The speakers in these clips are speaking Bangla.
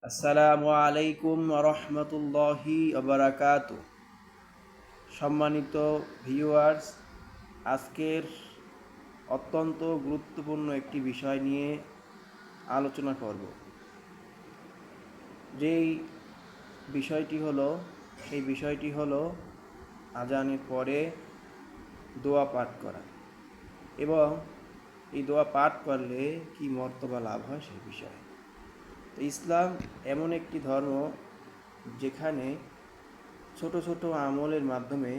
আসসালামু আলাইকুম রহমতুল্লাহি বারাকাতু। সম্মানিত ভিউয়ার্স, আজকের অত্যন্ত গুরুত্বপূর্ণ একটি বিষয় নিয়ে আলোচনা করব। যেই সেই বিষয়টি হলো আজানের পরে দোয়া পাঠ করা এবং এই দোয়া পাঠ করলে কি মর্তবা লাভ হয় সেই বিষয়ে। তো ইসলাম এমন একটি ধর্ম যেখানে ছোট ছোট আমলের মাধ্যমে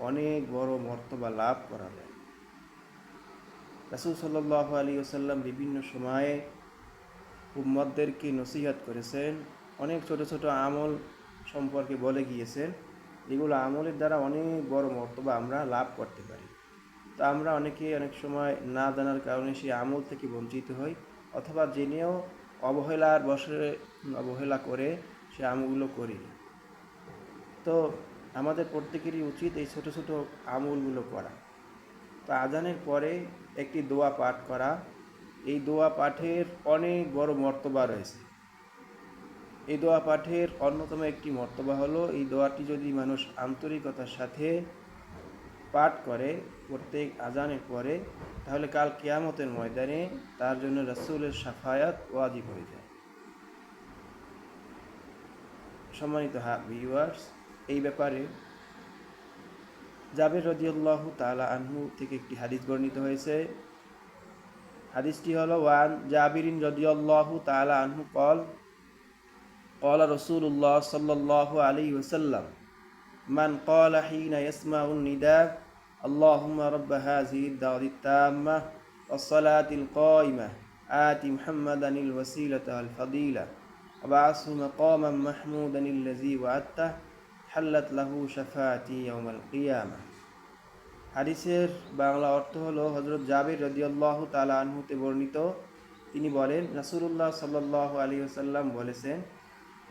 অনেক বড় মর্তবা লাভ করা যায়। রাসূল সাল্লাল্লাহু আলাইহি ওয়াসাল্লাম বিভিন্ন সময়ে উম্মতদেরকে নসিহত করেছেন, অনেক ছোট ছোট আমল সম্পর্কে বলে গিয়েছেন, যেগুলো আমলের দ্বারা অনেক বড় মর্তবা আমরা লাভ করতে পারি। তো আমরা অনেক সময় না জানার কারণে সেই আমল থেকে বঞ্চিত হই, অথবা জেনেও অবহেলা করে সে আমলগুলো করি। তো আমাদের প্রত্যেকেরই উচিত এই ছোট ছোট আমলগুলো করা। তো আজানের পরে একটি দোয়া পাঠ করা, এই দোয়া পাঠের অনেক বড় মর্তবা রয়েছে। এই দোয়া পাঠের অন্যতম একটি মর্তবা হলো, এই দোয়াটি যদি মানুষ আন্তরিকতার সাথে পাঠ করে প্রত্যেক আজানের পরে, তাহলে কাল কিয়ামতের ময়দানে তার জন্য রাসূলের শাফায়াত ওয়াজিব হয়ে যায়। সম্মানিত ভিউয়ার্স, এই ব্যাপারে জাবের রাদিয়াল্লাহু তাআলা আনহু থেকে একটি হাদিস বর্ণিত হয়েছে। হাদিসটি হলো, ওয়ান জাবিরিন রাদিয়াল্লাহু তাআলা আনহু قال قال رسول الله صلى الله عليه وسلم من قال حين يسمع النداء اللهم رب هذه الدعوة التامة والصلاة القائمة آت محمدا الوسيلة والفضيلة وبعثه مقاما محمودا الذي وعدته حلت له شفاعتي يوم القيامة। হাদিসের বাংলা অর্থ হলো, হযরত জাবির রাদিয়াল্লাহু তাআলা আনহুতে বর্ণিত, তিনি বলেন, রাসূলুল্লাহ সাল্লাল্লাহু আলাইহি ওয়াসাল্লাম বলেছেন,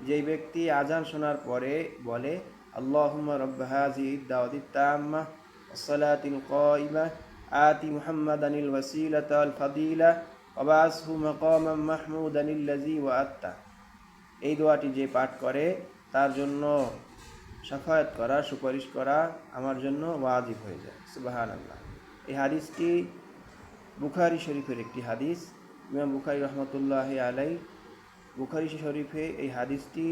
যেই ব্যক্তি আজান শোনার পরে বলে, আল্লাহুম্মা রাব্বা হাযিহিদ দাওয়াতিত তাম্মাহ ওয়াস সালাতিল কায়িমাহ আতি মুহাম্মাদানিল ওয়াসিলাতা ওয়াল ফাদিলা ওয়া বা'আসহু মাকামান মাহমুদানিল্লাযী ওয়া'আদতা, এই দোয়াটি যে পাঠ করে তার জন্য শাফায়াত করা, সুপারিশ করা আমার জন্য ওয়াজিব হয়ে যায়। সুবহানাল্লাহ। এই হাদিসটি বুখারী শরীফের একটি হাদিস। ইমাম বুখারী রহমতুল্লাহি আলাইহি বুখারী শরীফে এই হাদিসটি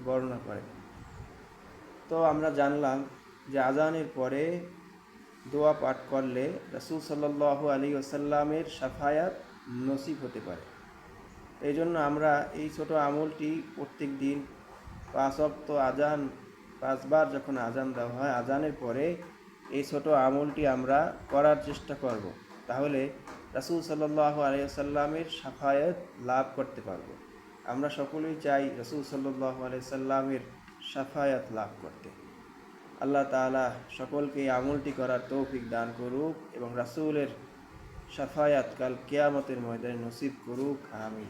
বর্ণনা করেন। তো আমরা জানলাম যে আজানের পরে দোয়া পাঠ করলে রাসূল সাল্লাল্লাহু আলাইহি ওয়াসাল্লামের শাফায়াত নসিব হতে পারে। এই জন্য আমরা এই ছোট আমলটি প্রত্যেক দিন 5 ওয়াক্ত আজান 5 বার যখন আজান দেওয়া হয়, আজানের পরে এই ছোট আমলটি আমরা করার চেষ্টা করব। তাহলে রাসূল সাল্লাল্লাহু আলাইহি ওয়াসাল্লামের শাফায়াত লাভ করতে পারব। আমরা সকলেই চাই রাসূল সাল্লাল্লাহু আলাইহি ওয়াসাল্লামের শাফায়াত লাভ করতে। আল্লাহ তাআলা সকলকে এই আমলটি করার তৌফিক দান করুক এবং রাসূলের শাফায়াত কাল কিয়ামতের ময়দানে নসিব করুক। আমিন।